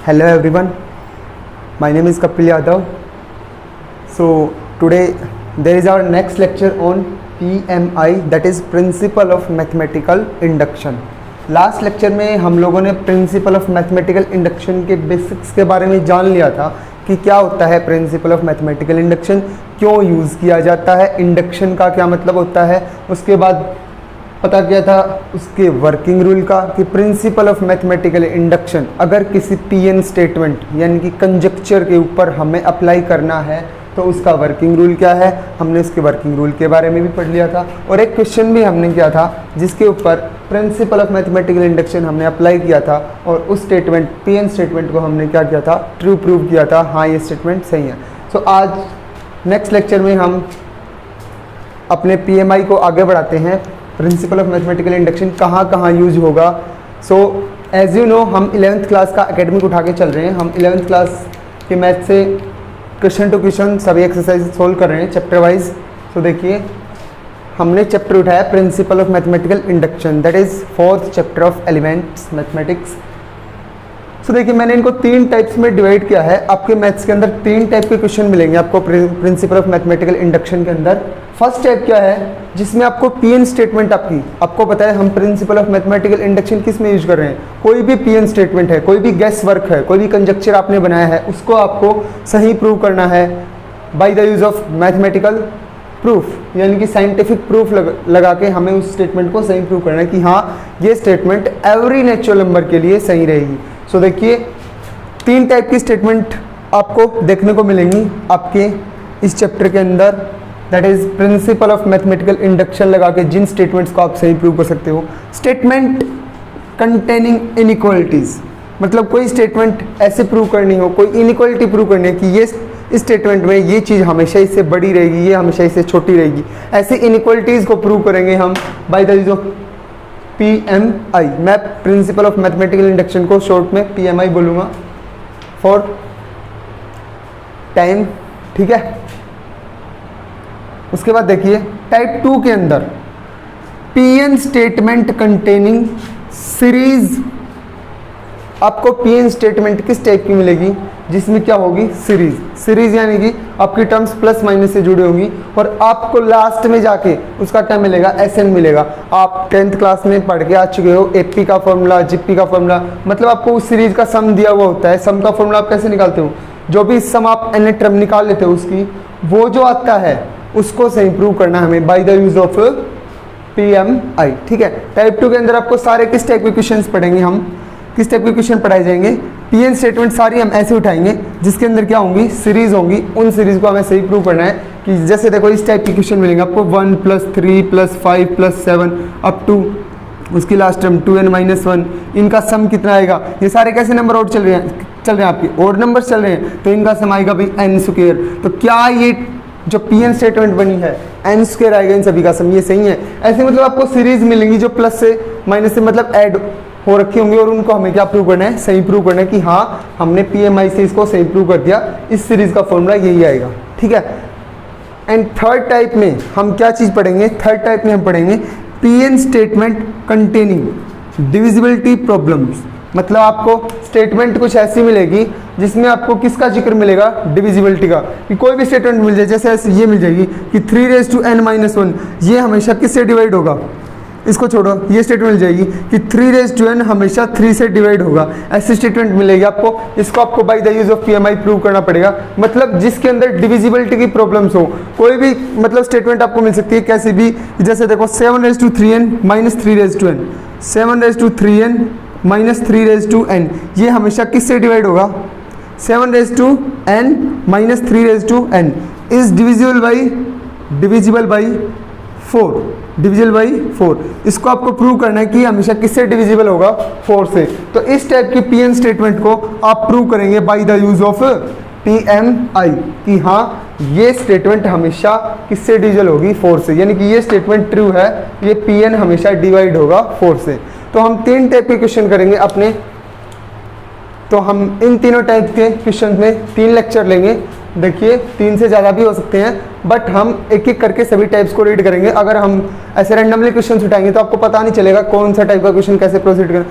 Hello everyone, my name is Kapil Yadav. So today there is our next lecture on PMI, that is Principle of Mathematical Induction. Last lecture में हम लोगों ने principal of mathematical induction के basics के बारे में जान लिया था कि क्या होता है प्रिंसिपल ऑफ मैथमेटिकल इंडक्शन, क्यों यूज़ किया जाता है, इंडक्शन का क्या मतलब होता है। उसके बाद पता किया था उसके वर्किंग रूल का कि प्रिंसिपल ऑफ मैथमेटिकल इंडक्शन अगर किसी पीएन स्टेटमेंट यानी कि कंजक्चर के ऊपर हमें अप्लाई करना है तो उसका वर्किंग रूल क्या है, हमने उसके वर्किंग रूल के बारे में भी पढ़ लिया था। और एक क्वेश्चन भी हमने किया था जिसके ऊपर प्रिंसिपल ऑफ मैथमेटिकल इंडक्शन हमने अप्लाई किया था और उस स्टेटमेंट पीएन स्टेटमेंट को हमने क्या किया था, ट्रू प्रूव किया था, हाँ ये स्टेटमेंट सही है। सो आज नेक्स्ट लेक्चर में हम अपने पीएमआई को आगे बढ़ाते हैं। प्रिंसिपल ऑफ मैथमेटिकल इंडक्शन कहाँ कहाँ यूज होगा। सो एज यू नो हम 11th क्लास का एकेडमिक उठा के चल रहे हैं। हम 11th क्लास के मैथ से क्वेश्चन टू क्वेश्चन सभी एक्सरसाइज सोल्व कर रहे हैं चैप्टर वाइज। सो देखिए हमने चैप्टर उठाया principle of mathematical induction, that is 4th chapter of elements mathematics. So देखिए मैंने इनको 3 टाइप्स में डिवाइड किया है। आपके मैथ्स के अंदर 3 टाइप के क्वेश्चन मिलेंगे आपको प्रिंसिपल ऑफ मैथमेटिकल इंडक्शन के अंदर। फर्स्ट टाइप क्या है जिसमें आपको पीएन स्टेटमेंट आपको पता है हम प्रिंसिपल ऑफ मैथमेटिकल इंडक्शन किस में यूज कर रहे हैं, कोई भी पीएन स्टेटमेंट है, कोई भी गेस वर्क है, कोई भी कंजक्चर आपने बनाया है उसको आपको सही प्रूव करना है by the use of mathematical proof, यानी कि साइंटिफिक प्रूफ लगा के हमें उस स्टेटमेंट को सही प्रूव करना है कि हाँ ये स्टेटमेंट एवरी नेचुरल नंबर के लिए सही रहेगी। सो देखिए 3 टाइप की स्टेटमेंट आपको देखने को मिलेंगी आपके इस चैप्टर के अंदर, that is principal of mathematical induction लगा के जिन स्टेटमेंट्स को आप सही प्रूव कर सकते हो। स्टेटमेंट कंटेनिंग इनइक्वालिटीज, मतलब कोई स्टेटमेंट ऐसे प्रूव करनी हो, कोई इनइक्वालिटी प्रूव करनी है कि ये इस स्टेटमेंट में ये चीज़ हमेशा इससे बड़ी रहेगी, ये हमेशा इससे छोटी रहेगी, ऐसे इनइक्वालिटीज़ को प्रूव करेंगे हम by the use of PMI। मैं प्रिंसिपल ऑफ मैथमेटिकल इंडक्शन को शॉर्ट में PMI बोलूँगा फॉर टाइम, ठीक है। उसके बाद देखिए टाइप 2 के अंदर पीएन स्टेटमेंट कंटेनिंग सीरीज, आपको पीएन स्टेटमेंट किस टाइप की मिलेगी जिसमें क्या होगी, सीरीज यानी कि आपकी टर्म्स प्लस माइनस से जुड़ी होंगी और आपको लास्ट में जाके उसका क्या मिलेगा, एसएन मिलेगा। आप 10th क्लास में पढ़ के आ चुके हो एपी का फॉर्मूला, जीपी का फॉर्मूला, मतलब आपको उस सीरीज का सम दिया हुआ होता है। सम का फॉर्मूला आप कैसे निकालते हो, जो भी सम आप एन टर्म निकाल लेते हो उसकी वो जो आता है उसको सही प्रूव करना हमें by the use of PMI, ठीक है। टाइप 2 के अंदर आपको सारे किस टाइप के क्वेश्चंस पढ़ेंगे, हम किस टाइप के क्वेश्चन पढ़ाए जाएंगे, पीएन स्टेटमेंट सारी हम ऐसे उठाएंगे जिसके अंदर क्या होंगी, सीरीज होंगी। उन सीरीज को हमें सही प्रूव करना है कि जैसे देखो इस टाइप के क्वेश्चन मिलेंगे आपको 1 + 3 + 5 + 7 अप टू उसकी लास्ट टर्म 2n-1, इनका सम कितना आएगा। ये सारे कैसे नंबर आउट चल रहे हैं आपके ओड नंबर चल रहे हैं, तो इनका सम आएगा भाई n²। तो क्या ये जो पीएन स्टेटमेंट बनी है n² आएगा इन सभी का सम, ये सही है। ऐसे मतलब आपको सीरीज मिलेंगी जो प्लस से माइनस से मतलब ऐड हो रखी होंगी और उनको हमें क्या प्रूव करना है, सही प्रूव करना है कि हाँ हमने PMI से इसको सही प्रूव कर दिया, इस सीरीज का फॉर्मूला यही आएगा, ठीक है। एंड थर्ड टाइप में हम क्या चीज़ पढ़ेंगे, थर्ड टाइप में हम पढ़ेंगे PN statement containing divisibility problems, मतलब आपको स्टेटमेंट कुछ ऐसी मिलेगी जिसमें आपको किसका जिक्र मिलेगा, डिविजिबिलिटी का, कि कोई भी स्टेटमेंट मिल जाए जैसे ऐसे ये मिल जाएगी कि 3n-1 ये हमेशा किससे डिवाइड होगा, इसको छोड़ो, ये स्टेटमेंट मिल जाएगी कि 3n हमेशा 3 से डिवाइड होगा, ऐसी स्टेटमेंट मिलेगी आपको। इसको आपको by the use of PMI prove करना पड़ेगा, मतलब जिसके अंदर डिविजिबिलिटी की प्रॉब्लम्स हो। कोई भी मतलब स्टेटमेंट आपको मिल सकती है कैसी भी, जैसे देखो 7n-3n - 3n, 7n-3n - 3n, ये हमेशा किससे डिवाइड होगा, 7n - 3n is divisible by 4। इसको आपको प्रूव करना है कि हमेशा किससे डिविजिबल होगा, 4 से। तो इस टाइप की पीएन स्टेटमेंट को आप प्रूव करेंगे by the use of PMI कि हाँ ये स्टेटमेंट हमेशा किससे डिविजिबल होगी, 4 से, यानी कि ये स्टेटमेंट ट्रू है, ये पीएन हमेशा डिवाइड होगा 4 से। तो हम 3 टाइप के क्वेश्चन करेंगे अपने, तो हम इन तीनों टाइप के क्वेश्चन में 3 लेक्चर लेंगे। देखिए 3 से ज़्यादा भी हो सकते हैं, बट हम एक एक करके सभी टाइप्स को रीड करेंगे। अगर हम ऐसे रैंडमली क्वेश्चन उठाएंगे तो आपको पता नहीं चलेगा कौन सा टाइप का क्वेश्चन कैसे प्रोसीड करें।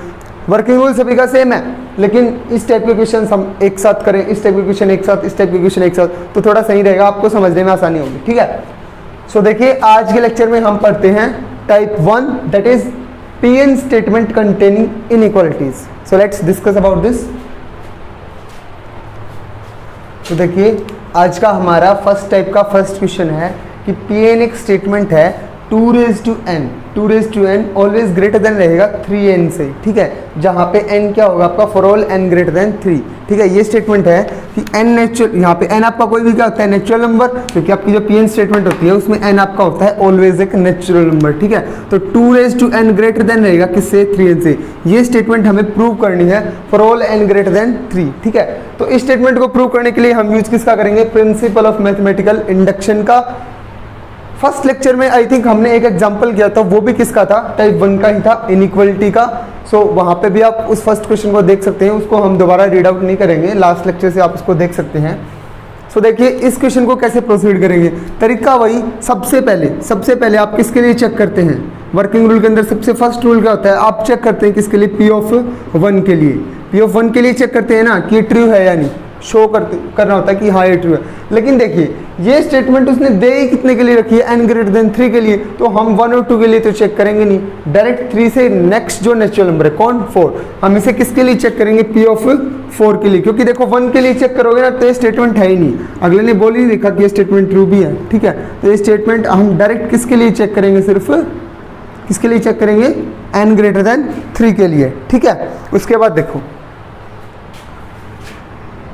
वर्किंग रूल सभी का सेम है, लेकिन इस टाइप के क्वेश्चन हम एक साथ करें, इस टाइप के क्वेश्चन एक साथ, इस टाइप के क्वेश्चन एक साथ, तो थोड़ा सही रहेगा, आपको समझने में आसानी होगी। ठीक है, सो देखिए आज के लेक्चर में हम पढ़ते हैं type 1 that is PN statement containing inequalities. So let's discuss about this. तो देखिए आज का हमारा फर्स्ट टाइप का फर्स्ट क्वेश्चन है कि पीएन एक स्टेटमेंट है 2 raised to n always greater than रहेगा 3n से। ठीक है, जहाँ पे n क्या होगा आपका for all n greater than 3। ठीक है, ये स्टेटमेंट है कि n नेचुरल, यहाँ पे n आपका कोई भी क्या होता है नेचुरल नंबर, क्योंकि आपकी जो पीएन स्टेटमेंट होती है उसमें n आपका होता है ऑलवेज एक नेचुरल नंबर। ठीक है, तो 2 raised to n greater than रहेगा किससे 3n से। ये स्टेटमेंट हमें प्रूव करनी है for all n greater than 3। ठीक है, तो इस स्टेटमेंट को प्रूव करने के लिए हम यूज किसका करेंगे, प्रिंसिपल ऑफ मैथमेटिकल इंडक्शन का। फर्स्ट लेक्चर में आई थिंक हमने एक एग्जांपल किया था, वो भी किसका था, टाइप 1 का ही था, इनइक्वालिटी का। सो वहाँ पे भी आप उस फर्स्ट क्वेश्चन को देख सकते हैं, उसको हम दोबारा रीड आउट नहीं करेंगे, लास्ट लेक्चर से आप उसको देख सकते हैं। सो देखिए इस क्वेश्चन को कैसे प्रोसीड करेंगे, तरीका वही। सबसे पहले आप किसके लिए चेक करते हैं, वर्किंग रूल के अंदर सबसे फर्स्ट रूल क्या होता है, आप चेक करते हैं किसके लिए, पी ऑफ 1 के लिए। पी ऑफ 1 के लिए चेक करते हैं ना कि ट्रू है या नहीं, शो करना होता है कि हाँ ये ट्रू है। लेकिन देखिए ये स्टेटमेंट उसने दे ही कितने के लिए रखी है, n ग्रेटर देन 3 के लिए, तो हम 1 और 2 के लिए तो चेक करेंगे नहीं, डायरेक्ट 3 से नेक्स्ट जो नेचुरल नंबर है कौन 4, हम इसे किसके लिए चेक करेंगे, p ऑफ 4 के लिए। क्योंकि देखो 1 के लिए चेक करोगे ना तो ये स्टेटमेंट है ही नहीं, अगले ने बोल ही देखा कि ये स्टेटमेंट ट्रू भी है। ठीक है, तो ये स्टेटमेंट हम डायरेक्ट किसके लिए चेक करेंगे, सिर्फ किसके लिए चेक करेंगे, n ग्रेटर देन 3 के लिए। ठीक है, उसके बाद देखो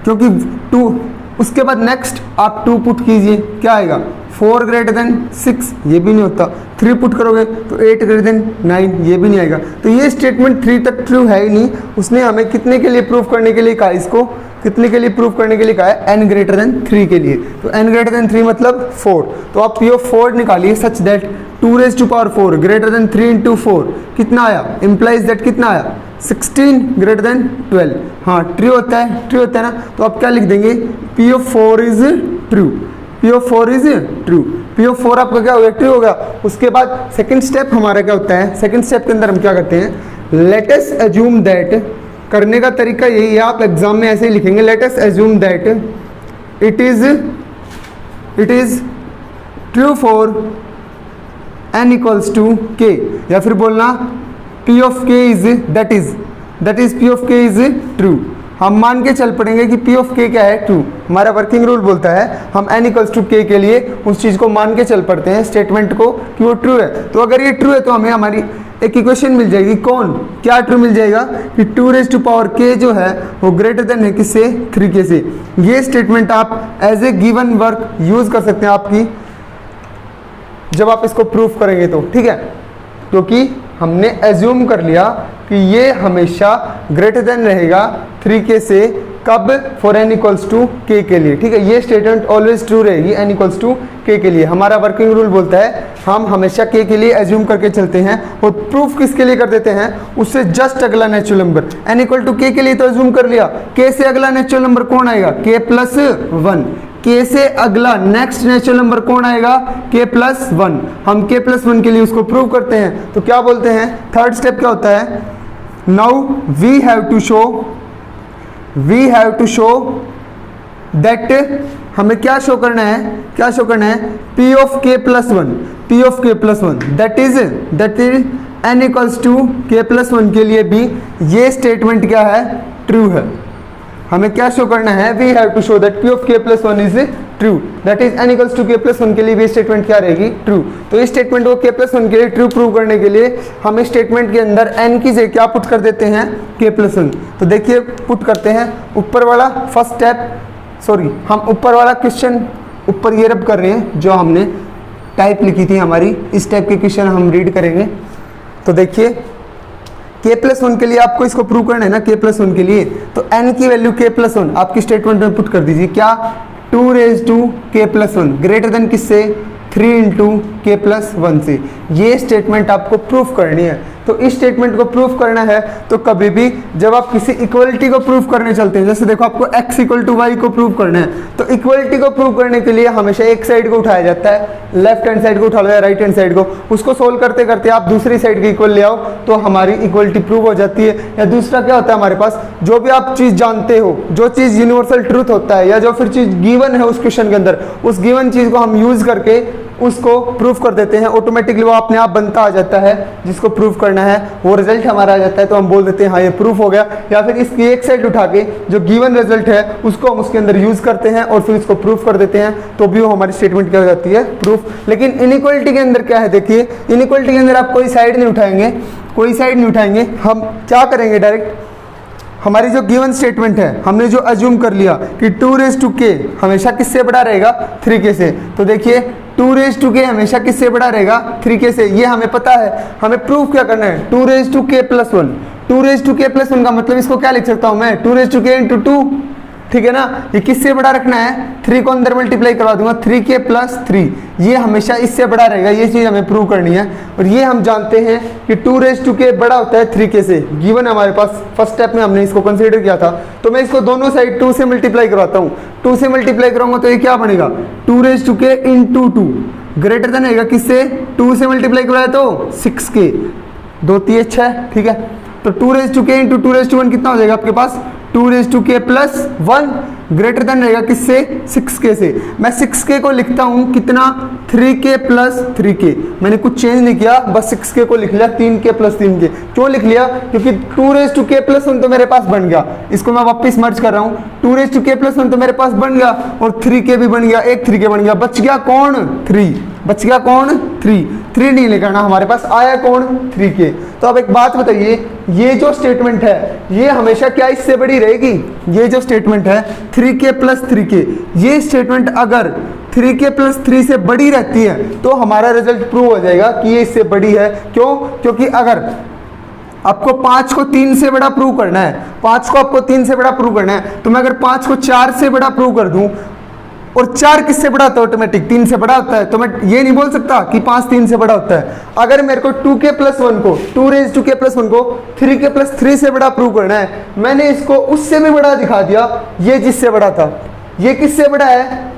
क्योंकि 2, उसके बाद नेक्स्ट आप 2 पुट कीजिए, क्या आएगा 4 ग्रेटर देन 6, ये भी नहीं होता। 3 पुट करोगे तो 8 ग्रेटर देन 9, ये भी नहीं आएगा। तो ये स्टेटमेंट 3 तक ट्रू है ही नहीं। उसने हमें कितने के लिए प्रूफ करने के लिए कहा, इसको कितने के लिए प्रूफ करने के लिए कहा है, n ग्रेटर देन 3 के लिए। तो n ग्रेटर देन 3 मतलब 4, तो आप p ऑफ 4 निकालिए such that 2 raised to power 4 greater than 3 into 4 कितना आया, इम्प्लाइज दैट कितना आया 16 ग्रेटर देन 12। हाँ ट्रू होता है ना, तो आप क्या लिख देंगे, p of 4 is true, p of 4 is true, p of 4 आपका क्या हो गया, ट्रू हो गया। उसके बाद सेकंड स्टेप हमारा क्या होता है, सेकंड स्टेप के अंदर हम क्या करते हैं, लेट अस अज्यूम दैट, करने का तरीका यही है, आप एग्जाम में ऐसे ही लिखेंगे, let us assume that it is true for n equals to k, या फिर बोलना p of k is that is p of k is true. हम मान के चल पड़ेंगे कि p ऑफ k क्या है, ट्रू। हमारा वर्किंग रूल बोलता है हम n इक्वल्स टू k के लिए उस चीज़ को मान के चल पड़ते हैं, स्टेटमेंट को, कि वो ट्रू है। तो अगर ये ट्रू है तो हमें हमारी एक इक्वेशन मिल जाएगी, कौन क्या ट्रू मिल जाएगा कि 2 raised to power k जो है वो ग्रेटर देन है किससे, 3k से। ये स्टेटमेंट आप as a given work use कर सकते हैं आपकी, जब आप इसको प्रूफ करेंगे तो। ठीक है, क्योंकि हमने एज्यूम कर लिया कि ये हमेशा ग्रेटर देन रहेगा 3k से, कब, for n equals to k के लिए। ठीक है, ये स्टेटमेंट ऑलवेज ट्रू रहेगी n इक्वल्स टू k के लिए। हमारा वर्किंग रूल बोलता है हम हमेशा k के लिए एज्यूम करके चलते हैं, और प्रूफ किसके लिए कर देते हैं, उससे जस्ट अगला natural number. n equal to k के लिए तो एज्यूम कर लिया, k से अगला नेचुरल नंबर कौन आएगा, k प्लस 1, k से अगला नेक्स्ट नेचुरल नंबर कौन आएगा, k प्लस 1। हम k प्लस 1 के लिए उसको प्रूव करते हैं, तो क्या बोलते हैं, थर्ड स्टेप क्या होता है, now we have to show that, हमें क्या शो करना है, p of k plus 1, that is n equals to k plus 1 के लिए भी ये स्टेटमेंट क्या है, ट्रू है। हमें क्या शो करना है, we have to show that p of k plus 1 is true, that is n equals to k plus 1 के लिए भी स्टेटमेंट क्या रहेगी, ट्रू। तो इस स्टेटमेंट को k प्लस 1 के लिए ट्रू प्रूव करने के लिए हम इस स्टेटमेंट के अंदर n की जगह क्या पुट कर देते हैं, k प्लस 1। तो देखिए पुट करते हैं, ऊपर वाला फर्स्ट स्टेप, सॉरी हम ऊपर वाला क्वेश्चन ऊपर ये रब कर रहे हैं जो हमने टाइप लिखी थी हमारी, इस टाइप के क्वेश्चन हम रीड करेंगे। तो देखिए k प्लस 1 के लिए आपको इसको प्रूव करना है ना, k प्लस 1 के लिए, तो n की वैल्यू k प्लस 1 आपकी स्टेटमेंट में पुट कर दीजिए, क्या 2 raised to k plus 1 greater then किससे, 3 into के प्लस 1 से। ये स्टेटमेंट आपको प्रूफ करनी है। तो इस स्टेटमेंट को प्रूफ करना है तो कभी भी जब आप किसी इक्वलिटी को प्रूफ करने चलते हैं, जैसे देखो आपको x इक्वल टू वाई को प्रूफ करना है, तो इक्वलिटी को प्रूफ करने के लिए हमेशा एक साइड को उठाया जाता है, लेफ्ट हैंड साइड को उठा लो या राइट हैंड साइड को, उसको सोल्व करते करते आप दूसरी साइड के इक्वल ले आओ तो हमारी इक्वलिटी प्रूव हो जाती है। या दूसरा क्या होता है हमारे पास, जो भी आप चीज़ जानते हो, जो चीज़ यूनिवर्सल ट्रूथ होता है या जो फिर चीज़ गिवन है उस क्वेश्चन के अंदर, उस गिवन चीज़ को हम यूज़ करके उसको प्रूफ कर देते हैं, ऑटोमेटिकली वो अपने आप बनता आ जाता है। जिसको प्रूफ करना है वो रिजल्ट हमारा आ जाता है, तो हम बोल देते हैं हाँ ये प्रूफ हो गया। या फिर इसकी एक साइड उठा के जो गिवन रिजल्ट है उसको हम उसके अंदर यूज करते हैं और फिर इसको प्रूफ कर देते हैं, तो भी वो हमारी स्टेटमेंट क्या हो जाती है, प्रूफ। लेकिन इनइक्वालिटी के अंदर क्या है, देखिए इनइक्वालिटी के अंदर आप कोई साइड नहीं उठाएंगे, कोई साइड नहीं उठाएंगे। हम क्या करेंगे, डायरेक्ट हमारी जो गिवन स्टेटमेंट है हमने जो अज्यूम कर लिया कि 2k हमेशा किससे बड़ा रहेगा, 3k से। तो देखिए 2k हमेशा किससे बड़ा रहेगा, 3k से। ये हमें पता है, हमें प्रूफ क्या करना है, 2k + 1। 2k + 1 का मतलब इसको क्या लिख सकता हूँ मैं, 2k × 2, ठीक है ना। ये किससे बड़ा रखना है, 3 को अंदर मल्टीप्लाई करवा दूंगा, 3k + 3, ये हमेशा इससे बड़ा रहेगा। ये चीज़ हमें प्रूव करनी है। और ये हम जानते हैं कि 2k बड़ा होता है 3k से, गिवन हमारे पास फर्स्ट स्टेप में हमने इसको कंसीडर किया था। तो मैं इसको दोनों साइड 2 से मल्टीप्लाई करवाता हूँ, 2 से मल्टीप्लाई करूँगा तो ये क्या बनेगा, 2k × 2 ग्रेटर देन रहेगा किससे, 2 से मल्टीप्लाई करवाया तो 6k, 2 3 6, ठीक है। तो 2k × 2 कितना हो जाएगा आपके पास, 2k + 1 ग्रेटर देन रहेगा किससे, 6k से। मैं 6k को लिखता हूँ कितना, 3k + 3k। मैंने कुछ चेंज नहीं किया, बस 6k को लिख लिया 3k + 3k। क्यों लिख लिया, क्योंकि 2k + 1 तो मेरे पास बन गया, इसको मैं वापस मर्ज कर रहा हूँ। 2k + 1 तो मेरे पास बन गया और 3k भी बन गया, एक 3k बन गया, बच गया कौन, 3, बच गया कौन, 3 नहीं लेकर ना, हमारे पास आया कौन, 3k। तो अब एक बात बताइए, ये जो स्टेटमेंट है ये हमेशा क्या इससे बड़ी रहेगी, ये जो स्टेटमेंट है 3k + 3k, ये स्टेटमेंट अगर 3k + 3 से बड़ी रहती है तो हमारा रिजल्ट प्रूव हो जाएगा कि ये इससे बड़ी है। क्यों, क्योंकि अगर आपको 5 को 3 से बड़ा प्रूव करना है, 5 को आपको 3 से बड़ा प्रूव करना है, तो मैं अगर 5 को 4 से बड़ा प्रूव कर दूं, और 4 किससे बड़ा होता है, ऑटोमेटिक 3 से बड़ा होता है, तो मैं ये नहीं बोल सकता कि 5 3 से बड़ा होता है। अगर मेरे को 2k + 1 को 2k + 1 को 3k + 3 से बड़ा प्रूव करना है, मैंने इसको उससे भी बड़ा दिखा दिया, ये जिससे बड़ा था, ये किससे बड़ा है,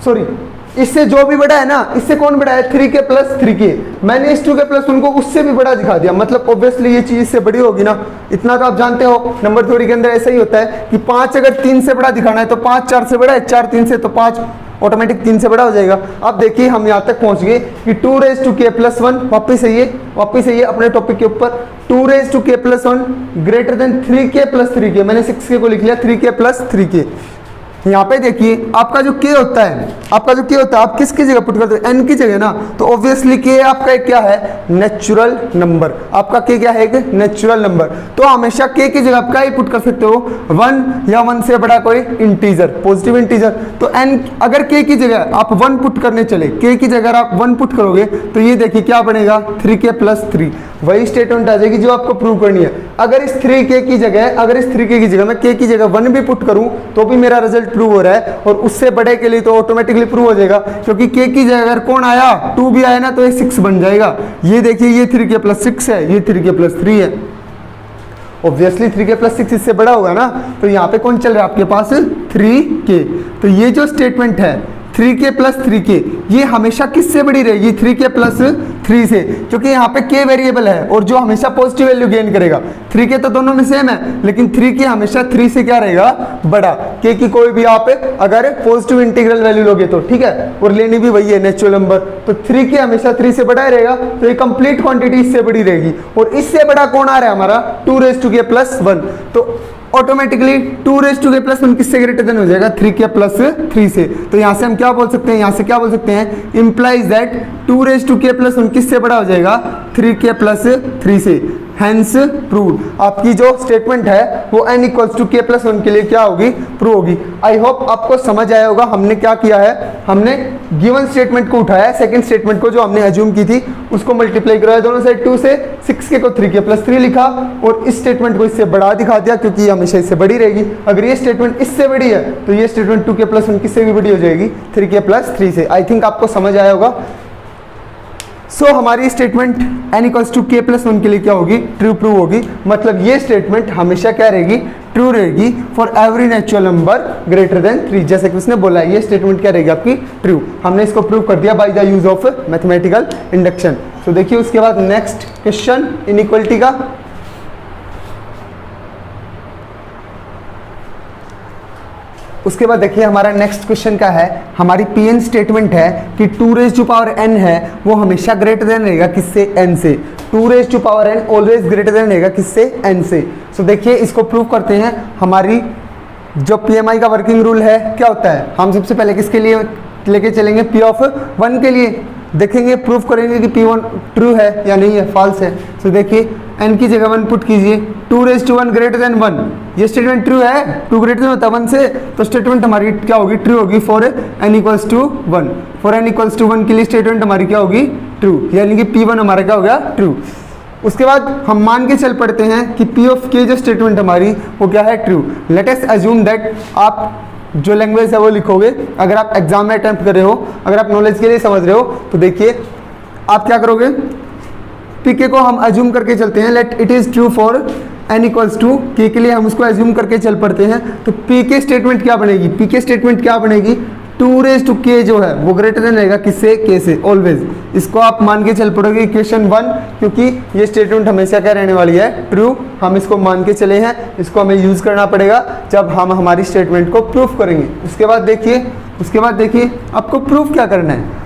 सॉरी इससे जो भी बड़ा है ना, इससे कौन बड़ा है, 3k + 3k। मैंने इस 2k + 1 को उससे भी बड़ा दिखा दिया, मतलब ऑब्वियसली ये चीज इससे बड़ी होगी ना। इतना तो आप जानते हो, नंबर थ्योरी के अंदर ऐसा ही होता है कि 5 अगर 3 से बड़ा दिखाना है तो 5 4 से बड़ा है, 4 3 से, तो 5 ऑटोमेटिक 3 से बड़ा हो जाएगा। अब देखिए हम यहाँ तक पहुंच गए कि 2k + 1, वापिस आइए अपने टॉपिक के ऊपर, 2k + 1 greater then 3k + 3k। मैंने 6k को लिख लिया, 3k + 3k। यहाँ पे देखिए आपका जो k होता है, आप किसकी जगह पुट करते हो, n की जगह ना, तो ऑब्वियसली k आपका एक क्या है, नेचुरल नंबर। आपका k क्या है, एक नेचुरल नंबर। तो हमेशा k की जगह आप क्या ही पुट कर सकते हो, 1 या 1 से बड़ा कोई इंटीजर, पॉजिटिव इंटीजर। तो n अगर k की जगह आप 1 पुट करने चले, k की जगह आप 1 पुट करोगे तो ये देखिए क्या बनेगा, 3k + 3, वही स्टेटमेंट आ जाएगी जो आपको प्रूव करनी है। अगर इस 3k की जगह मैं k की जगह 1 भी पुट करूं तो भी मेरा रिजल्ट प्रूव हो रहा है, और उससे बड़े के लिए तो ऑटोमेटिकली प्रूव हो जाएगा, क्योंकि k की जगह अगर कौन आया, 2 भी आया ना, तो ये 6 बन जाएगा। ये देखिए ये 3k + 6 है, ये 3k + 3 है, ऑब्वियसली 3k + 6 इससे बड़ा होगा ना। तो यहाँ पे कौन चल रहा है आपके पास, 3k। तो ये जो स्टेटमेंट है 3k + 3k, ये हमेशा किससे बड़ी रहेगी, 3k + 3 से, क्योंकि यहाँ पे k वेरिएबल है और जो हमेशा पॉजिटिव वैल्यू गेन करेगा। 3k तो दोनों में सेम है, लेकिन 3k हमेशा 3 से क्या रहेगा, बड़ा। k की कोई भी आप अगर पॉजिटिव इंटीग्रल वैल्यू लोगे तो ठीक है, और लेनी भी वही है, नेचुरल नंबर। तो 3k हमेशा 3 से बड़ा रहेगा, तो ये कंप्लीट क्वांटिटी इससे बड़ी रहेगी। और इससे बड़ा कौन आ रहा है हमारा, 2k + 1। तो ऑटोमेटिकली 2k + 1 किससे ग्रेटर देन हो जाएगा, 3k + 3 से। तो यहाँ से हम क्या बोल सकते हैं, इंप्लाइज दैट 2k + 1 किससे बड़ा हो जाएगा, 3k + 3 से। हैंस प्रूव, आपकी जो स्टेटमेंट है वो n = k + 1 के लिए क्या होगी, प्रूव होगी। आई होप आपको समझ आया होगा। हमने क्या किया है, हमने गिवन स्टेटमेंट को उठाया, सेकंड स्टेटमेंट को जो हमने अज्यूम की थी उसको मल्टीप्लाई करवाया दोनों साइड 2 से, 6k को 3k + 3 लिखा, और इस स्टेटमेंट को इससे बढ़ा दिखा दिया, क्योंकि ये हमेशा इससे बड़ी रहेगी। अगर ये स्टेटमेंट इससे बड़ी है तो ये स्टेटमेंट 2k + 1 किससे भी बड़ी हो जाएगी, 3k + 3 से। आई थिंक आपको समझ आया होगा। सो हमारी स्टेटमेंट n इक्वल्स टू के प्लस वन के लिए क्या होगी, ट्रू प्रूव होगी। मतलब ये स्टेटमेंट हमेशा क्या रहेगी, ट्रू रहेगी for every natural number greater than 3, जैसे कि उसने बोला है ये स्टेटमेंट क्या रहेगी आपकी, ट्रू। हमने इसको प्रूव कर दिया by the use of mathematical induction. तो देखिए उसके बाद नेक्स्ट क्वेश्चन इनइक्वालिटी का। उसके बाद देखिए हमारा नेक्स्ट क्वेश्चन का है, हमारी पीएन स्टेटमेंट है कि 2 रेज टू पावर n है वो हमेशा ग्रेटर देन रहेगा किससे, n से। 2 raise to power n always greater than रहेगा किससे, n से। सो देखिए इसको प्रूव करते हैं। हमारी जो पीएमआई का वर्किंग रूल है क्या होता है, हम सबसे पहले किसके लिए लेके चलेंगे, p ऑफ 1 के लिए देखेंगे, प्रूफ करेंगे कि P1 ट्रू है या नहीं है, फॉल्स है। तो देखिए n की जगह 1 पुट कीजिए, 2 रेज टू 1 ग्रेटर देन 1, ये स्टेटमेंट ट्रू है, 2 ग्रेटर देन होता है 1 से, तो स्टेटमेंट हमारी क्या होगी, ट्रू होगी for n equals to 1। For n equals to 1 के लिए स्टेटमेंट हमारी क्या होगी, ट्रू, यानी कि P1 हमारा क्या हो गया, ट्रू। उसके बाद हम मान के चल पड़ते हैं कि P ऑफ K जो स्टेटमेंट हमारी वो क्या है, true. Late us assume that आप जो लैंग्वेज है वो लिखोगे, अगर आप एग्जाम में अटेम्प्ट कर रहे हो, अगर आप नॉलेज के लिए समझ रहे हो, तो देखिए आप क्या करोगे, पीके को हम अज्यूम करके चलते हैं, let it is true for n equals to k के लिए हम उसको अज्यूम करके चल पड़ते हैं। तो पीके स्टेटमेंट क्या बनेगी, पीके स्टेटमेंट क्या बनेगी, 2 रेज टू के जो है वो ग्रेटर देन रहेगा किससे, के से, ऑलवेज। इसको आप मान के चल पड़ोगे इक्वेशन 1, क्योंकि ये स्टेटमेंट हमेशा क्या रहने वाली है, ट्रू। हम इसको मान के चले हैं, इसको हमें यूज करना पड़ेगा जब हम हमारी स्टेटमेंट को प्रूफ करेंगे। उसके बाद देखिए आपको प्रूफ क्या करना है,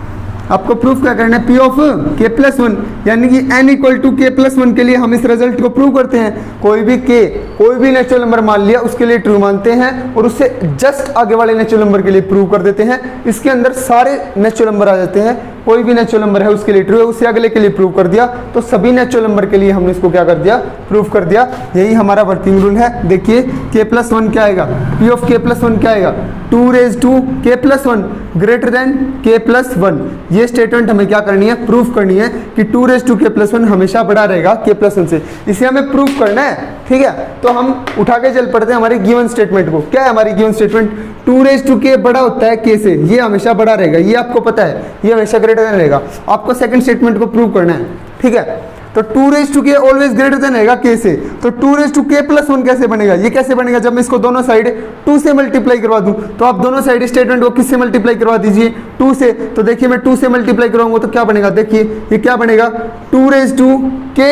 आपको प्रूफ क्या करना है, P ऑफ K प्लस 1, यानी कि n equal to K plus 1 के लिए हम इस रिजल्ट को प्रूव करते हैं। कोई भी K, कोई भी नेचुरल नंबर मान लिया उसके लिए ट्रू मानते हैं और उससे जस्ट आगे वाले नेचुरल नंबर के लिए प्रूव कर देते हैं। इसके अंदर सारे नेचुरल नंबर आ जाते हैं, कोई भी नेचुरल नंबर है उसके लिए ट्रू है, उससे अगले के लिए प्रूव कर दिया, तो सभी नेचुरल नंबर के लिए हमने इसको क्या कर दिया, प्रूव कर दिया। यही हमारा वर्किंग रूल है। देखिए K प्लस 1 क्या आएगा, P ऑफ K प्लस 1 क्या आएगा, 2 raise to K plus 1 greater than K plus 1। ये स्टेटमेंट हमें क्या करनी है, प्रूफ करनी है कि 2 रेज टू K प्लस 1 हमेशा बड़ा रहेगा K प्लस 1 से। इसे हमें प्रूफ करना है, ठीक है। तो हम उठा के चल पड़ते हैं हमारी गिवन स्टेटमेंट को। क्या है हमारी given statement, 2 raise to K बड़ा होता है K से, ये हमेशा बड़ा रहेगा, ये आपको पता है, ये हमेशा ग्रेटर देन रहेगा। आपको सेकंड स्टेटमेंट को प्रूव करना है, ठीक है। तो 2 raise to K always greater than रहेगा K से। तो 2 रेज टू K प्लस 1 कैसे बनेगा, ये कैसे बनेगा, जब मैं इसको दोनों साइड 2 से मल्टीप्लाई करवा दूं। तो आप दोनों साइड स्टेटमेंट को किससे मल्टीप्लाई करवा दीजिए, 2 से। तो देखिए मैं 2 से मल्टीप्लाई करवाऊंगा तो क्या बनेगा, देखिए ये क्या बनेगा, 2 raise to K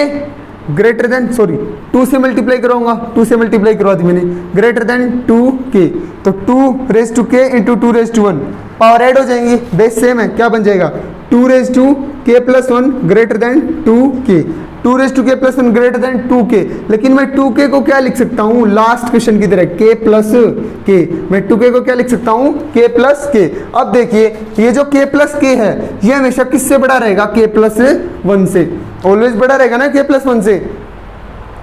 greater than, sorry 2 से मल्टीप्लाई कराऊंगा, 2 से मल्टीप्लाई करवा दी मैंने, ग्रेटर देन 2K। तो 2 raise to K into 2 raise to 1, power add हो जाएंगी, बेस सेम है, क्या बन जाएगा, 2 raise to K plus 1 greater than 2K, 2 raise to K plus 1 greater than 2K। लेकिन मैं 2K को क्या लिख सकता हूँ, लास्ट क्वेश्चन की तरह K प्लस K, मैं 2K को क्या लिख सकता हूँ, K प्लस K। अब देखिए ये जो K प्लस K है ये हमेशा किससे बड़ा रहेगा, K प्लस 1 से, ऑलवेज बड़ा रहेगा ना K प्लस 1 से।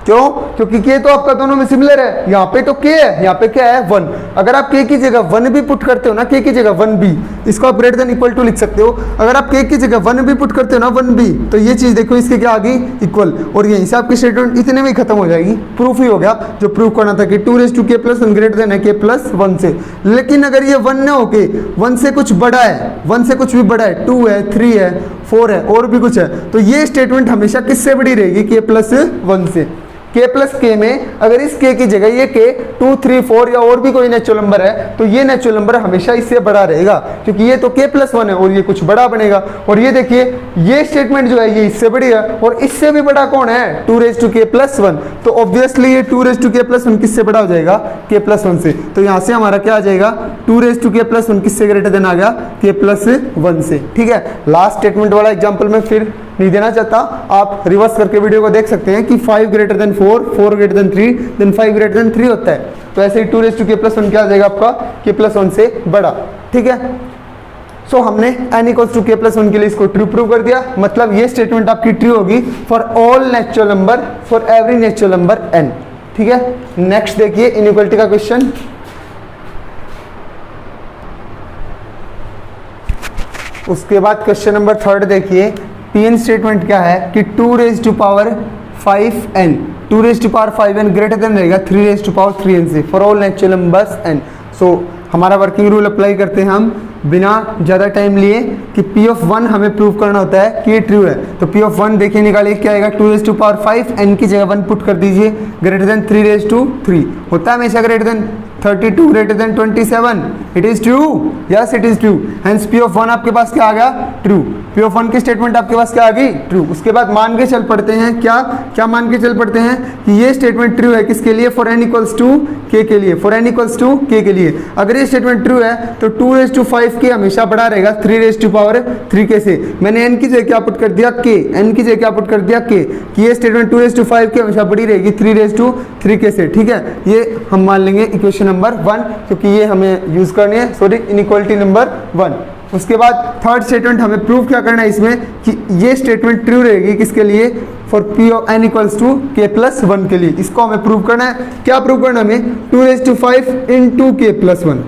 क्यों, क्योंकि K तो आपका दोनों में सिमिलर है, यहाँ पे तो K है, यहाँ पे क्या है 1। अगर आप K की जगह 1 भी पुट करते हो ना, K की जगह 1 भी, इसको आप ग्रेटर देन इक्वल टू लिख सकते हो। अगर आप K की जगह 1 भी पुट करते हो ना, 1 भी, तो ये चीज देखो इसके क्या आ गई, इक्वल, और यहीं से आपकी स्टेटमेंट इतने में ही खत्म हो जाएगी, प्रूफ ही हो गया। जो प्रूफ करना था कि 2 raise to K plus 1 greater than है K प्लस 1 से। लेकिन अगर ये 1 ना होके 1 से कुछ बड़ा है, 1 से कुछ भी बड़ा है, 2 है, 3 है, 4 है, और भी कुछ है, तो ये स्टेटमेंट हमेशा किससे बड़ी रहेगी, K प्लस 1 से। K प्लस K में अगर इस K की जगह ये K 2, 3, 4 या और भी कोई नेचुरल नंबर है, तो ये नेचुरल नंबर हमेशा इससे बड़ा रहेगा, क्योंकि ये तो K प्लस 1 है और ये कुछ बड़ा बनेगा। और ये देखिए ये स्टेटमेंट जो है ये इससे बड़ी है, और इससे भी बड़ा कौन है, 2 रेज टू K प्लस 1। तो ऑब्वियसली ये 2 रेज टू K प्लस 1 किससे बड़ा हो जाएगा, K प्लस 1 से। तो यहाँ से हमारा क्या आ जाएगा, 2 रेज टू K प्लस 1 किससे ग्रेटर देन आ गया, K प्लस 1 से, ठीक है। लास्ट स्टेटमेंट वाला एग्जाम्पल में फिर नहीं देना चाहता, आप रिवर्स करके वीडियो को देख सकते हैं कि 5 greater than 4, 4 greater than 3, then 5 greater than 3 होता है। तो ऐसे ही 2 रेज टू K प्लस 1 क्या आ जाएगा आपका, K प्लस 1 से बड़ा, ठीक है। सो हमने n equals to K plus 1 के लिए इसको ट्रू प्रूव कर दिया। मतलब ये स्टेटमेंट आपकी ट्रू होगी for all natural number, for every natural number n, ठीक है। नेक्स्ट देखिए इनइक्वालिटी का क्वेश्चन। उसके बाद क्वेश्चन नंबर 3 देखिए, पीएन स्टेटमेंट क्या है कि 2 raise to power 5n, 2 raise to power 5n greater than रहेगा 3 रेज टू पावर 3n से, for all natural numbers n। So हमारा वर्किंग रूल अप्लाई करते हैं हम, बिना ज़्यादा टाइम लिए कि पी ऑफ 1 हमें प्रूव करना होता है कि ये ट्रू है। तो पी ऑफ 1 देखिए निकालिए क्या आएगा, 2⁵ n की जगह 1 पुट कर दीजिए, ग्रेटर देन 3⁵ होता है हमेशा greater than 32 greater than 27, it is true, yes it is true. Hence P of 1 आपके पास क्या आ गया, ट्रू। पी ऑफ 1 की स्टेटमेंट आपके पास क्या आ गई, ट्रू। उसके बाद मान के चल पड़ते हैं, क्या मान के चल पड़ते हैं कि ये स्टेटमेंट ट्रू है किसके लिए, for n equals to k के लिए, for n equals to k के लिए। अगर ये स्टेटमेंट ट्रू है तो 2⁵k हमेशा बड़ा रहेगा 3⁵ से। मैंने n की जगह क्या पुट कर दिया, k, n की जगह क्या पुट कर दिया, k, कि ये स्टेटमेंट 2⁵k हमेशा बड़ी रहेगी 3⁵ से, ठीक है। ये हम मान लेंगे इक्वेशन नंबर 1, क्योंकि ये हमें यूज करनी है, सॉरी इनइक्वालिटी नंबर 1। उसके बाद थर्ड स्टेटमेंट हमें प्रूव क्या करना है इसमें कि ये स्टेटमेंट ट्रू रहेगी किसके लिए, for P of n equals to k+1 के लिए। इसको हमें प्रूव करना है, क्या प्रूव करना है हमें, 2⁵ इंटू k+1,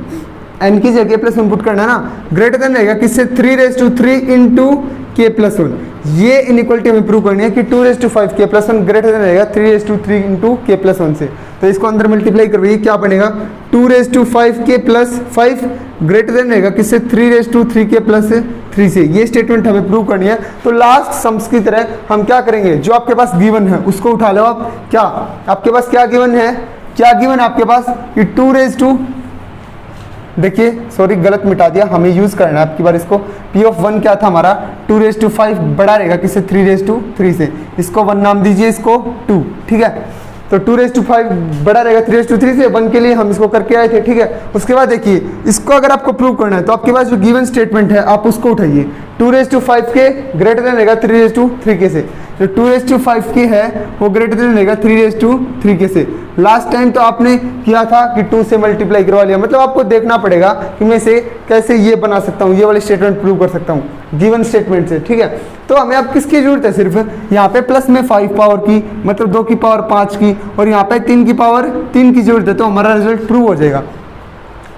n की जगह k+1 पुट करना है ना, ग्रेटर देन रहेगा किससे, 3⁵ इंटू k+1। ये इनइक्वालिटी हमें प्रूव करनी है कि 2⁵ k+1 ग्रेटर देन रहेगा 3⁵ इंटू k+1 से। तो इसको अंदर मल्टीप्लाई करवाइए, क्या बनेगा, 2⁵ k+5 ग्रेटर देन रहेगा किससे, 3⁵ से। ये स्टेटमेंट हमें प्रूव करनी है। तो लास्ट सम्स की तरह हम क्या करेंगे, जो आपके पास गिवन है उसको उठा लो आप। क्या आपके पास क्या गिवन है, क्या गिवन है आपके पास कि 2⁵, देखिए सॉरी गलत मिटा दिया, हमें यूज करना है आपकी बार इसको। पी ऑफ 1 क्या था हमारा, 2⁵ बड़ा रहेगा किससे, 3⁵ से। इसको 1 नाम दीजिए, इसको 2, ठीक है। तो 2⁵ बड़ा रहेगा 3⁵ से, 1 के लिए हम इसको करके आए थे, ठीक है। उसके बाद देखिए इसको अगर आपको प्रूव करना है तो आपके पास जो गिवन स्टेटमेंट है आप उसको उठाइए, 2⁵k ग्रेटर देन रहेगा 3⁵k से। जो 2⁵k है वो ग्रेटर देन रहेगा 3⁵k से। लास्ट टाइम तो आपने किया था कि 2 से मल्टीप्लाई करवा लिया, मतलब आपको देखना पड़ेगा कि मैं इसे कैसे ये बना सकता हूँ, ये वाले स्टेटमेंट प्रूव कर सकता हूँ गिवन स्टेटमेंट से, ठीक है। तो हमें अब किसकी जरूरत है, सिर्फ यहाँ पे प्लस में 5 पावर की, मतलब 2 की पावर 5 की, और यहाँ पे 3 की पावर 3 की जरूरत है, तो हमारा रिजल्ट ट्रू हो जाएगा।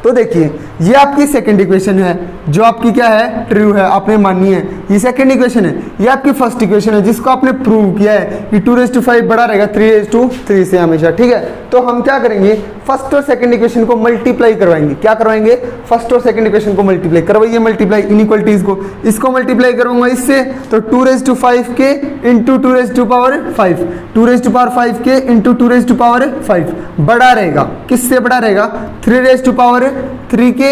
तो देखिए ये आपकी सेकंड इक्वेशन है जो आपकी क्या है, ट्रू है, आपने माननी है। ये सेकंड इक्वेशन है, ये आपकी फर्स्ट इक्वेशन है जिसको आपने प्रूव किया है कि 2⁵ बड़ा रहेगा 3⁵ से हमेशा, ठीक है। तो हम क्या करेंगे, फर्स्ट और सेकंड इक्वेशन को मल्टीप्लाई करवाएंगे। क्या करवाएंगे, फर्स्ट और सेकंड इक्वेशन को मल्टीप्लाई करवाइए, मल्टीप्लाई इनइक्वालिटीज को, इसको मल्टीप्लाई करूंगा इससे, तो 2⁵k इंटू 2⁵5, 2⁵k इंटू 2⁵5 बड़ा रहेगा, किससे बड़ा रहेगा, 3⁵3k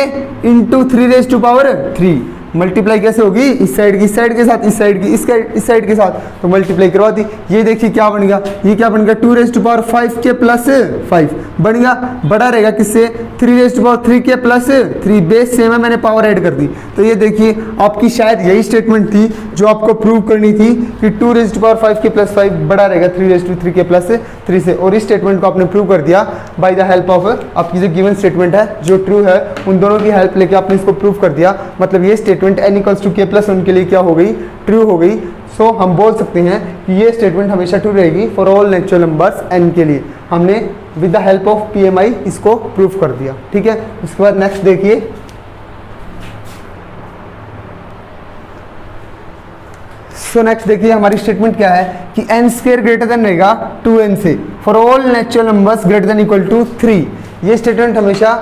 इंटू 3⁵3। मल्टीप्लाई कैसे होगी, इस साइड की, इस साइड के साथ, इस साइड की, इस साइड के साथ, तो मल्टीप्लाई करवा दी। ये देखिए क्या बन गया, ये क्या बन गया, 2⁵5k प्लस 5 बन गया, बड़ा रहेगा किससे, 3⁵3k प्लस 3, बेस सेम है, मैंने पावर ऐड कर दी। तो ये देखिए आपकी शायद यही स्टेटमेंट थी जो आपको प्रूव करनी थी कि 2⁵5k प्लस 5 बड़ा रहेगा 3⁵3k प्लस 3 से, और इस स्टेटमेंट को आपने प्रूव कर दिया बाय द हेल्प ऑफ आपकी जो गिवन स्टेटमेंट है जो ट्रू है, उन दोनों की हेल्प लेके आपने इसको प्रूव कर दिया। मतलब ये statement n equals to k+1 के लिए क्या हो गई, ट्रू हो गई। सो हम बोल सकते हैं कि ये स्टेटमेंट हमेशा ट्रू रहेगी for all natural numbers n के लिए। हमने with the help of PMI इसको प्रूव कर दिया, ठीक है। उसके बाद नेक्स्ट देखिए, सो नेक्स्ट देखिए हमारी स्टेटमेंट क्या है कि n² ग्रेटर देन रहेगा 2n से, for all natural numbers greater than equal to 3। ये स्टेटमेंट हमेशा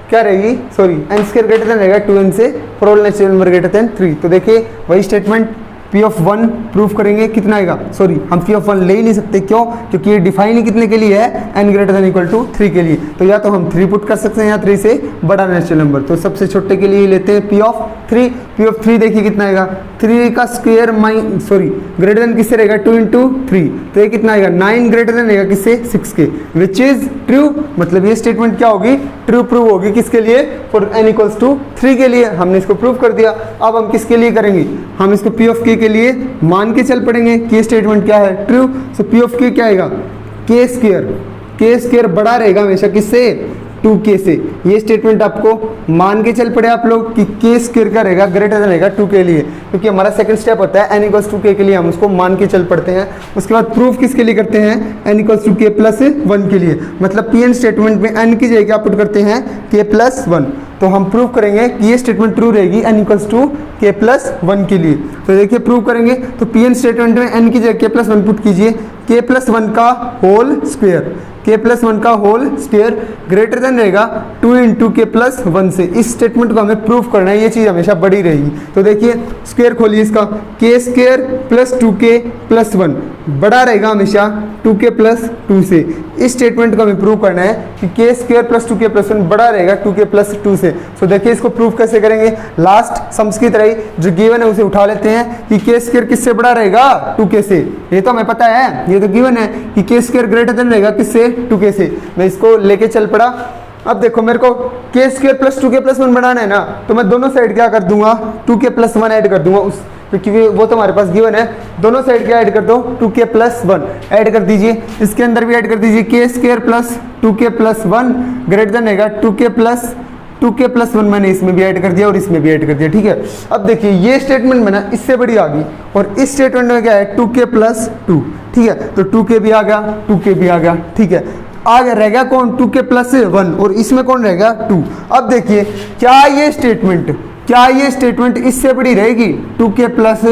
क्या रहेगी, सॉरी n² ग्रेटर देन रहेगा 2n से, for all natural number greater than 3। तो देखिए वही स्टेटमेंट P ऑफ 1 प्रूफ करेंगे, कितना आएगा, सॉरी हम P ऑफ 1 ले ही नहीं सकते, क्यों, क्योंकि ये डिफाइन ही कितने के लिए है, n greater than equal to 3 के लिए। तो या तो हम 3 पुट कर सकते हैं या 3 से बड़ा नेचुरल नंबर, तो सबसे छोटे के लिए लेते हैं P ऑफ 3। P ऑफ 3 देखिए कितना आएगा, 3 का स्क्वायर ग्रेटर देन किससे रहेगा, 2 इंटू 3, तो ये कितना आएगा, 9 ग्रेटर देन रहेगा किससे, 6 के, विच इज ट्रू। मतलब ये स्टेटमेंट क्या होगी, ट्रू प्रूव होगी, किसके लिए, फॉर n इक्वल्स टू 3 के लिए। हमने इसको प्रूव कर दिया। अब हम किसके लिए करेंगे, हम इसको P ऑफ k के लिए मान के चल पड़ेंगे कि स्टेटमेंट क्या है, true. So P of k क्या आएगा, k² बड़ा रहेगा हमेशा किससे, 2k से। ये स्टेटमेंट आपको मान के चल पड़े आप लोग कि k² का रहेगा ग्रेटर देन रहेगा 2 के लिए, क्योंकि हमारा सेकंड स्टेप होता है n इक्वल्स टू k के लिए, हम उसको मान के चल पड़ते हैं। उसके बाद प्रूफ किसके लिए करते हैं, n equals to k plus 1 के लिए। मतलब Pn स्टेटमेंट में n की जगह क्या पुट करते हैं, k प्लस 1। तो हम प्रूव करेंगे कि ये स्टेटमेंट ट्रू रहेगी n equals to k plus 1 के लिए। तो देखिए प्रूव करेंगे, तो Pn स्टेटमेंट में n की जगह k प्लस 1 पुट कीजिए, के प्लस वन का होल स्क्वायर, के प्लस वन का होल स्क्वायर ग्रेटर देन रहेगा 2 इंटू के प्लस वन से। इस स्टेटमेंट को हमें प्रूफ करना है, ये चीज़ हमेशा बड़ी रहेगी। तो देखिए स्क्वायर खोलिए इसका, के square plus 2k plus one बड़ा रहेगा हमेशा 2k प्लस 2 से। इस स्टेटमेंट को हमें प्रूव करना है कि के square plus 2k plus one बड़ा रहेगा 2k प्लस 2 से। सो देखिए इसको प्रूफ कैसे करेंगे, लास्ट सम्स की तरह ही जो गिवन है उसे उठा लेते हैं कि के स्क्वायर किससे बड़ा रहेगा 2k से। ये तो हमें पता है, ये तो गिवन है कि के स्क्वायर ग्रेटर देन रहेगा किससे 2k से। मैं इसको लेके चल पड़ा। अब देखो मेरे को के square plus 2k plus one बनाना है ना, तो मैं दोनों साइड क्या कर दूंगा 2k प्लस वन ऐड कर दूंगा उस, क्योंकि वो तो हमारे पास गिवन है। दोनों साइड क्या ऐड कर दो 2k प्लस वन ऐड कर दीजिए, इसके अंदर भी ऐड कर दीजिए के square plus 2k plus one greater than रहेगा 2k प्लस वन मैंने इसमें भी ऐड कर दिया और इसमें भी ऐड कर दिया, ठीक है। अब देखिए ये स्टेटमेंट में ना इससे बड़ी आ गई और इस स्टेटमेंट में क्या है 2k प्लस 2, ठीक है। तो 2k भी आ गया, 2k भी आ गया, ठीक है। आगे रह गया कौन 2k प्लस वन और इसमें कौन रहेगा 2। अब देखिए क्या ये स्टेटमेंट इससे बड़ी रहेगी 2k प्लस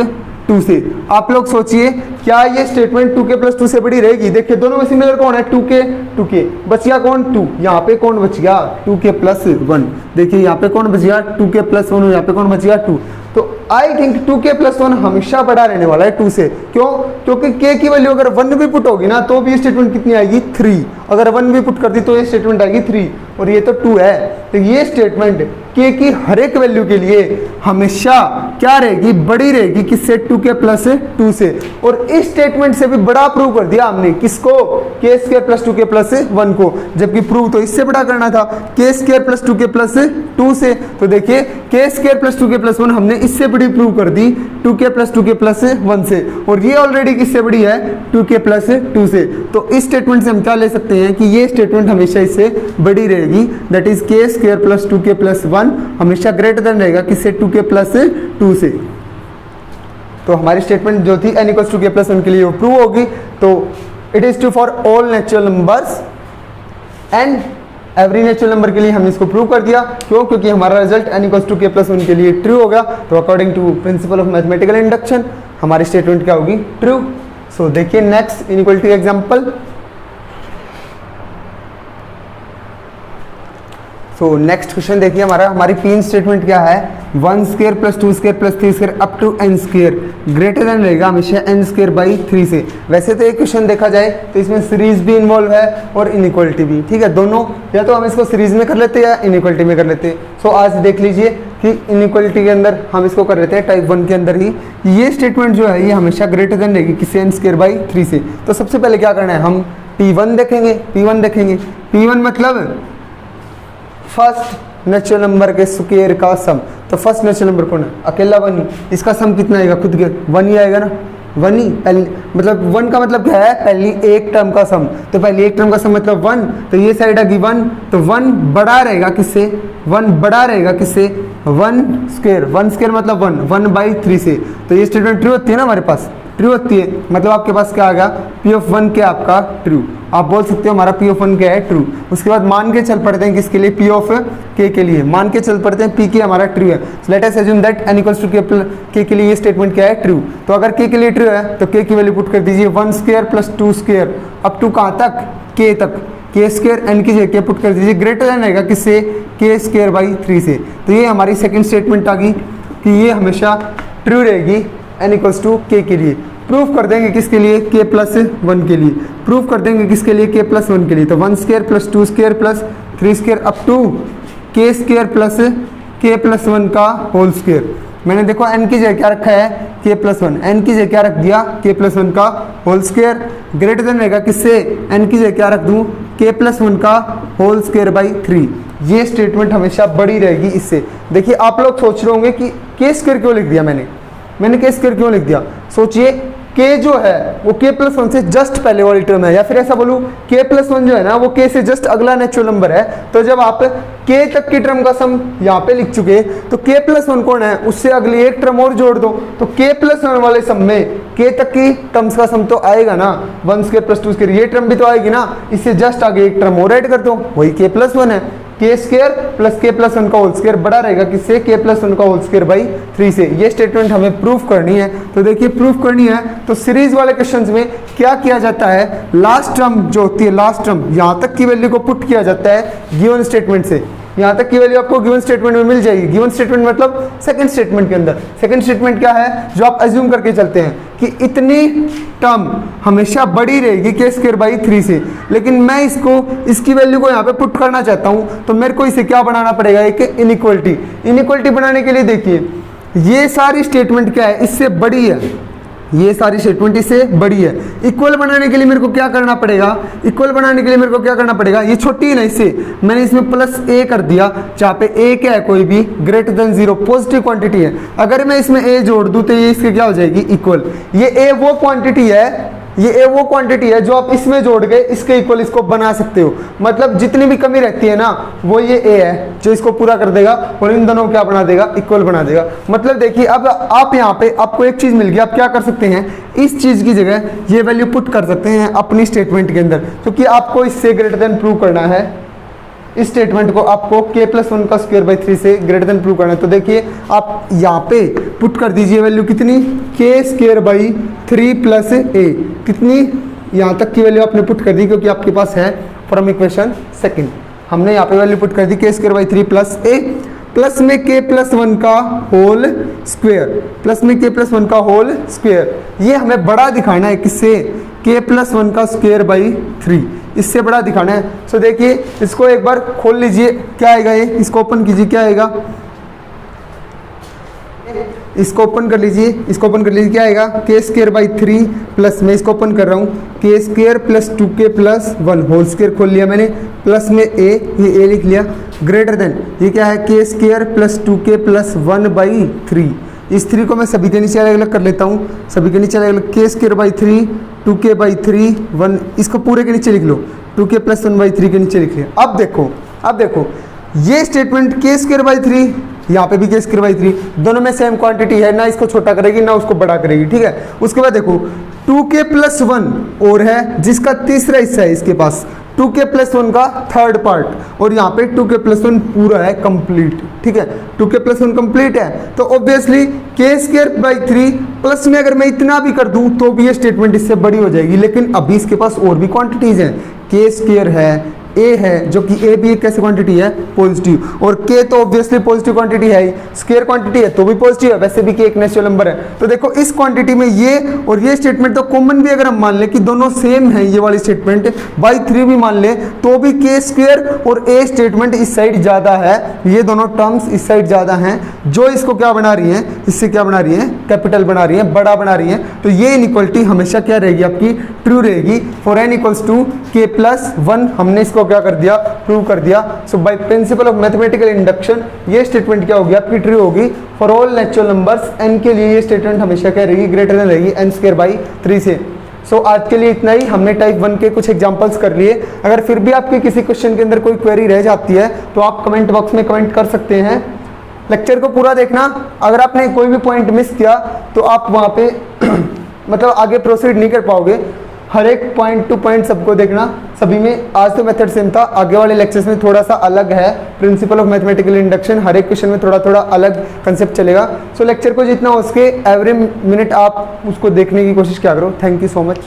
2 से। आप लोग सोचिए क्या ये स्टेटमेंट 2k प्लस 2 से बड़ी रहेगी। देखिए दोनों में सिमिलर कौन है 2k बच गया कौन 2, यहाँ पे कौन बच गया 2k प्लस 1। देखिए यहाँ पे कौन बच गया 2k प्लस 1 और यहाँ पे कौन बच गया 2। तो आई थिंक 2k प्लस 1 हमेशा बड़ा रहने वाला है 2 से। क्यों? क्योंकि k की वैल्यू अगर 1 भी पुट होगी ना तो भी स्टेटमेंट कितनी आएगी 3, अगर 1 भी पुट कर दी तो ये स्टेटमेंट आएगी 3 और ये तो 2 है। तो ये स्टेटमेंट k की हर एक वैल्यू के लिए हमेशा क्या रहेगी बड़ी रहेगी किससे 2k प्लस 2 से। और इस स्टेटमेंट से भी बड़ा प्रूव कर दिया हमने किसको k square plus 2k plus 1 को, जबकि प्रूव तो इससे बड़ा करना था k square plus 2k plus 2 से। तो देखिए k square plus 2k plus 1 हमने इससे बड़ी प्रूव कर दी 2k प्लस 2k प्लस 1 से, और ये ऑलरेडी किससे बड़ी है 2k प्लस 2 से। तो इस स्टेटमेंट से हम क्या ले सकते हैं कि ये स्टेटमेंट हमेशा इससे बड़ी रहेगी, that is k square plus 2k plus 1 हमेशा ग्रेटर देन रहेगा किससे 2k प्लस 2 से। तो हमारी स्टेटमेंट जो थी n equals to k plus 1 के लिए वो प्रूव होगी। तो it is true for all natural numbers and every natural number के लिए हमने इसको प्रूव कर दिया। क्यों? क्योंकि हमारा result n equals to k plus 1 के लिए ट्रू होगा। तो according to principle of mathematical induction हमारी स्टेटमेंट क्या होगी ट्रू। सो देखिए next inequality example. So next question देखिए हमारी पीन स्टेटमेंट क्या है 1 square plus 2 square plus 3 square up to n square greater than रहेगा हमेशा n स्क्वायर बाई 3 से। वैसे तो ये क्वेश्चन देखा जाए तो इसमें सीरीज भी इन्वॉल्व है और इनइक्वालिटी भी, ठीक है। दोनों या तो हम इसको सीरीज में कर लेते हैं या इनइक्वालिटी में कर लेते हैं। सो आज देख लीजिए कि इनइक्वालिटी के अंदर हम इसको कर लेते हैं टाइप 1 के अंदर ही। ये स्टेटमेंट जो है ये हमेशा ग्रेटर देन रहेगी किसी n स्क्वायर बाई 3 से। तो सबसे पहले क्या करना है हम P1 देखेंगे। P1 मतलब फर्स्ट नेचुरल नंबर के स्क्वायर का सम। तो फर्स्ट नेचुरल नंबर कौन है अकेला 1 ही, इसका सम कितना आएगा खुद के 1 ही आएगा ना, 1 ही। पहली मतलब 1 का मतलब क्या है पहली एक टर्म का सम, तो पहली एक टर्म का सम मतलब 1। तो ये साइड आ गई 1, तो 1 बड़ा रहेगा किससे 1 स्क्वायर मतलब 1 बाई 3 से। तो ये स्टेटमेंट ट्रू होती है ना हमारे पास, ट्रू होती है। मतलब आपके पास क्या आ गया P ऑफ 1 क्या आपका ट्रू। आप बोल सकते हो हमारा P ऑफ 1 क्या है ट्रू। उसके बाद मान के चल पड़ते हैं किसके लिए P ऑफ k के लिए, मान के चल पड़ते हैं P के हमारा ट्रू है। Let us assume that n equals to k के लिए ये स्टेटमेंट क्या है ट्रू। तो अगर k के लिए ट्रू है तो k की वैल्यू पुट कर दीजिए 1 square plus 2 square up to कहाँ तक k तक, k स्क्वायर n की जगह पुट कर दीजिए ग्रेटर देन रहेगा किससे k स्क्वायर बाई 3 से। तो ये हमारी सेकंड स्टेटमेंट आ गई कि ये हमेशा ट्रू रहेगी n इक्वल्स टू k के लिए। प्रूफ कर देंगे किसके लिए k प्लस 1 के लिए, प्रूफ कर देंगे किसके लिए k प्लस 1 के लिए। तो 1 square plus 2 square plus 3 square up to k square plus k plus 1 का होल स्क्वायर। मैंने देखो n की जगह क्या रखा है k प्लस 1, n की जगह क्या रख दिया k प्लस 1 का होल स्क्वायर ग्रेटर देन रहेगा किससे n की जगह क्या रख दूं k प्लस 1 का होल स्क्वायर बाई 3। ये स्टेटमेंट हमेशा बड़ी रहेगी इससे। देखिए आप लोग सोच रहे होंगे कि k स्क्वायर क्यों लिख दिया मैंने k स्क्वायर क्यों लिख दिया। सोचिए k जो है वो k प्लस 1 से जस्ट पहले वाली टर्म है, या फिर ऐसा बोलूँ k प्लस 1 जो है ना वो k से जस्ट अगला नेचुरल नंबर है। तो जब आप k तक की टर्म का सम यहाँ पे लिख चुके तो k प्लस 1 कौन है उससे अगली एक टर्म और जोड़ दो। तो k प्लस 1 वाले सम में k तक की टर्म्स का सम तो आएगा ना 1 स्क्वायर प्लस 2 स्क्वायर, ये टर्म भी तो आएगी ना, इससे जस्ट आगे एक टर्म और ऐड कर दो वही k प्लस 1 है। के स्क्वायर प्लस के प्लस 1 का होल स्क्वायर बड़ा रहेगा किससे, के प्लस 1 का होल स्क्वायर बाई 3 से। ये स्टेटमेंट हमें प्रूफ करनी है। तो देखिए प्रूफ करनी है तो सीरीज वाले क्वेश्चंस में क्या किया जाता है, लास्ट टर्म जो होती है, लास्ट टर्म यहाँ तक की वैल्यू को पुट किया जाता है गिवन स्टेटमेंट से। यहाँ तक की वैल्यू आपको गिवन स्टेटमेंट में मिल जाएगी। गिवन स्टेटमेंट मतलब सेकंड स्टेटमेंट के अंदर। सेकंड स्टेटमेंट क्या है, जो आप अज्यूम करके चलते हैं कि इतनी टर्म हमेशा बड़ी रहेगी के स्क्वायर बाई 3 से, लेकिन मैं इसकी वैल्यू को यहाँ पे पुट करना चाहता हूँ तो मेरे को इसे क्या बनाना पड़ेगा, एक इनइक्वलिटी। इनइक्वलिटी बनाने के लिए देखिए ये सारी स्टेटमेंट क्या है, इससे बड़ी है, ये सारी स्टेटमेंट इससे बड़ी है। इक्वल बनाने के लिए मेरे को क्या करना पड़ेगा, इक्वल बनाने के लिए मेरे को क्या करना पड़ेगा, ये छोटी है ना, इससे मैंने इसमें प्लस ए कर दिया, जहाँ पे ए क्या है, कोई भी ग्रेटर देन 0 पॉजिटिव क्वांटिटी है। अगर मैं इसमें ए जोड़ दूं तो ये इसके क्या हो जाएगी, इक्वल। ये ए वो क्वांटिटी है, ये ए वो क्वांटिटी है जो आप इसमें जोड़ गए इसके इक्वल इसको बना सकते हो। मतलब जितनी भी कमी रहती है ना वो ये ए है जो इसको पूरा कर देगा और इन दोनों को क्या बना देगा, इक्वल बना देगा। मतलब देखिए अब आप यहाँ पे आपको एक चीज मिल गई, आप क्या कर सकते हैं, इस चीज की जगह ये वैल्यू पुट कर सकते हैं अपनी स्टेटमेंट के अंदर, क्योंकि आपको इससे ग्रेटर देन प्रूव करना है। इस स्टेटमेंट को आपको k प्लस 1 का स्क्वायर बाई 3 से ग्रेटर देन प्रूव करना है। तो देखिए आप यहाँ पे पुट कर दीजिए वैल्यू कितनी, k square by 3 plus a, कितनी, यहाँ तक की वैल्यू आपने पुट कर दी क्योंकि आपके पास है फ्रॉम इक्वेशन सेकंड। हमने यहाँ पे वैल्यू पुट कर दी k square by 3 plus a, plus में k प्लस 1 का होल स्क्वायर, प्लस में k प्लस 1 का होल स्क्वायर। ये हमें बड़ा दिखाना है किससे, k प्लस 1 का स्क्वायर बाई 3, इससे बड़ा दिखाना है। सो देखिए इसको एक बार खोल लीजिए, क्या आएगा ये, इसको ओपन कीजिए, क्या आएगा, इसको ओपन कर लीजिए, इसको ओपन कर लीजिए, क्या आएगा, के स्क्वायर बाई 3 प्लस, मैं इसको ओपन कर रहा हूँ, k square plus 2k plus 1 whole square खोल लिया मैंने, प्लस में a, ये a लिख लिया, ग्रेटर देन ये क्या है, के square plus 2k plus 1 by 3। इस 3 को मैं सभी के नीचे अलग अलग कर लेता हूँ, सभी के नीचे अलग अलग, के स्क्वायर बाई 3, 2k बाई 3, 1, इसको पूरे के नीचे लिख लो, 2k प्लस 1 बाई 3 के नीचे लिख लिया। अब देखो ये स्टेटमेंट के स्क्वायर बाई 3, यहाँ पे भी के स्क्वायर बाई 3, दोनों में सेम क्वांटिटी है, ना इसको छोटा करेगी ना उसको बड़ा करेगी, ठीक है। उसके बाद देखो 2k प्लस 1 और है जिसका तीसरा हिस्सा है इसके पास, 2k प्लस 1 का थर्ड पार्ट, और यहाँ पे 2k प्लस 1 पूरा है कंप्लीट, ठीक है, 2k प्लस 1 कंप्लीट है। तो ऑब्वियसली के स्क्वायर बाई 3 प्लस में अगर मैं इतना भी कर दूं तो भी ये स्टेटमेंट इससे बड़ी हो जाएगी, लेकिन अभी इसके पास और भी क्वांटिटीज हैं, के स्क्वायर है, ए है, जो कि ए भी एक कैसी क्वांटिटी है, पॉजिटिव, और के तो ऑब्वियसली पॉजिटिव क्वांटिटी है ही, स्क्वायर क्वांटिटी है तो भी पॉजिटिव है, वैसे भी के एक नेचुरल नंबर है। तो देखो इस क्वांटिटी में ये और ये स्टेटमेंट तो कॉमन भी अगर हम मान ले कि दोनों सेम है, ये वाली स्टेटमेंट बाई 3 भी मान ले तो भी के स्क्वायर और ए स्टेटमेंट इस साइड ज्यादा है, ये दोनों टर्म्स इस साइड ज्यादा हैं, जो इसको क्या बना रही है, इससे क्या बना रही है, कैपिटल बना रही है, बड़ा बना रही है। तो ये इनइक्वालिटी हमेशा क्या रहेगी, आपकी ट्रू रहेगी। For n equals to k plus 1 हमने इसको क्या कर दिया, प्रूव कर दिया। So by principle of mathematical induction ये स्टेटमेंट क्या होगी, आपकी ट्रू होगी for all natural numbers n के लिए। ये स्टेटमेंट हमेशा क्या रहेगी, ग्रेटर देन रहेगी n स्क्वायर बाई 3 से। सो आज के लिए इतना ही, हमने टाइप 1 के कुछ एग्जांपल्स कर लिए। अगर फिर भी आपके किसी क्वेश्चन के अंदर कोई क्वेरी रह जाती है तो आप कमेंट बॉक्स में कमेंट कर सकते हैं। लेक्चर को पूरा देखना, अगर आपने कोई भी पॉइंट मिस किया तो आप वहाँ पे मतलब आगे प्रोसीड नहीं कर पाओगे। हर एक पॉइंट टू पॉइंट सबको देखना, सभी में आज तो मेथड सेम था, आगे वाले लेक्चर्स में थोड़ा सा अलग है। प्रिंसिपल ऑफ मैथमेटिकल इंडक्शन, हर एक क्वेश्चन में थोड़ा थोड़ा अलग कंसेप्ट चलेगा। सो लेक्चर को जितना हो सके एवरी मिनट आप उसको देखने की कोशिश क्या करो। Thank you so much.